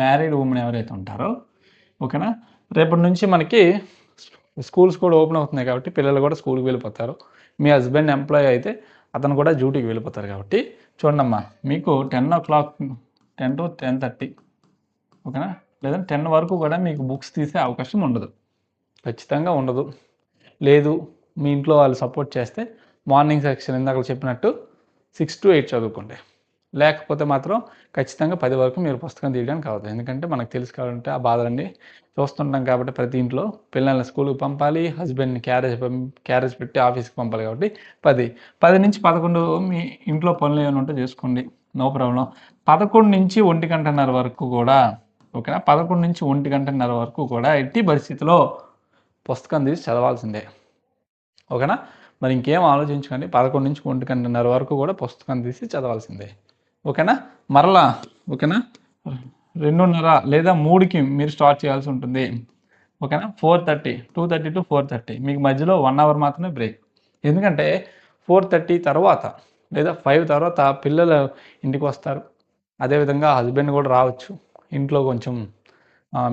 Married women ఎవరైతే ఉంటారో ఓకేనా, రేపటి నుంచి మనకి స్కూల్స్ కూడా ఓపెన్ అవుతున్నాయి కాబట్టి పిల్లలు కూడా స్కూల్కి వెళ్ళిపోతారు. మీ హస్బెండ్ ఎంప్లాయీ అయితే అతను కూడా డ్యూటీకి వెళ్ళిపోతారు కాబట్టి చూడండమ్మా, మీకు 10 o'clock 10 to 10:30 ఓకేనా, లేదా 10 వరకు కూడా మీకు బుక్స్ తీసే అవకాశం ఉండదు, ఖచ్చితంగా ఉండదు. లేదు మీ ఇంట్లో వాళ్ళు సపోర్ట్ చేస్తే మార్నింగ్ సెక్షన్ ఇందాక చెప్పినట్టు 6 to 8 చదువుకోండి. లేకపోతే మాత్రం ఖచ్చితంగా 10 వరకు మీరు పుస్తకం తీయడానికి అవ్వదు. ఎందుకంటే మనకు తెలుసు కాబట్టి ఆ బాధలన్నీ చూస్తుంటాం కాబట్టి ప్రతి ఇంట్లో పిల్లల్ని స్కూల్కి పంపాలి, హస్బెండ్ని క్యారేజ్ పెట్టి ఆఫీస్కి పంపాలి కాబట్టి 10 నుంచి 11 మీ ఇంట్లో పనులు ఏమైనా ఉంటే చేసుకోండి, నో ప్రాబ్లం. 11 నుంచి 1:30 వరకు కూడా ఓకేనా, 11 నుంచి 1:30 వరకు కూడా ఎట్టి పరిస్థితిలో పుస్తకం తీసి చదవాల్సిందే ఓకేనా. మరి ఇంకేం ఆలోచించకండి, 11 నుంచి 1:30 వరకు కూడా పుస్తకం తీసి చదవాల్సిందే ఓకేనా. మరలా ఓకేనా 2:30 లేదా 3కి మీరు స్టార్ట్ చేయాల్సి ఉంటుంది ఓకేనా. 4:30 2:30 to 4:30 మీకు మధ్యలో 1 hour మాత్రమే బ్రేక్. ఎందుకంటే 4:30 తర్వాత లేదా 5 తర్వాత పిల్లలు ఇంటికి వస్తారు, అదేవిధంగా హస్బెండ్ కూడా రావచ్చు, ఇంట్లో కొంచెం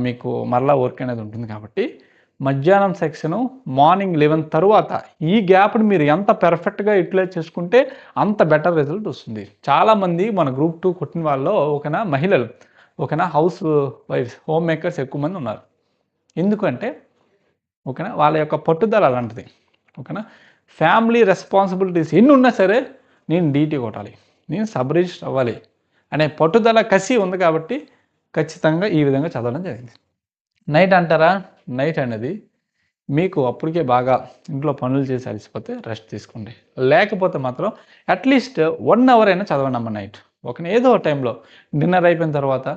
మీకు మరలా వర్క్ అనేది ఉంటుంది కాబట్టి మధ్యాహ్నం సెక్షను మార్నింగ్ 11 తర్వాత ఈ గ్యాప్ని మీరు ఎంత పెర్ఫెక్ట్గా యూటిలైజ్ చేసుకుంటే అంత బెటర్ రిజల్ట్ వస్తుంది. చాలామంది మన గ్రూప్ 2 కొట్టిన వాళ్ళలో ఓకేనా మహిళలు ఓకేనా హౌస్ వైఫ్స్ హోమ్ మేకర్స్ ఎక్కువ మంది ఉన్నారు. ఎందుకంటే ఓకేనా వాళ్ళ యొక్క పట్టుదల అలాంటిది ఓకేనా. ఫ్యామిలీ రెస్పాన్సిబిలిటీస్ ఎన్ని ఉన్నా సరే నేను డీటీ కొట్టాలి, నేను సబ్ రిజిస్టర్ అవ్వాలి అనే పట్టుదల కసి ఉంది కాబట్టి ఖచ్చితంగా ఈ విధంగా చదవడం జరిగింది. నైట్ అంటారా, నైట్ అనేది మీకు అప్పటికే బాగా ఇంట్లో పనులు చేసి అలసిపోతే రెస్ట్ తీసుకోండి, లేకపోతే మాత్రం అట్లీస్ట్ 1 hour అయినా చదవండి అమ్మ నైట్ ఓకేనా. ఏదో టైంలో డిన్నర్ అయిపోయిన తర్వాత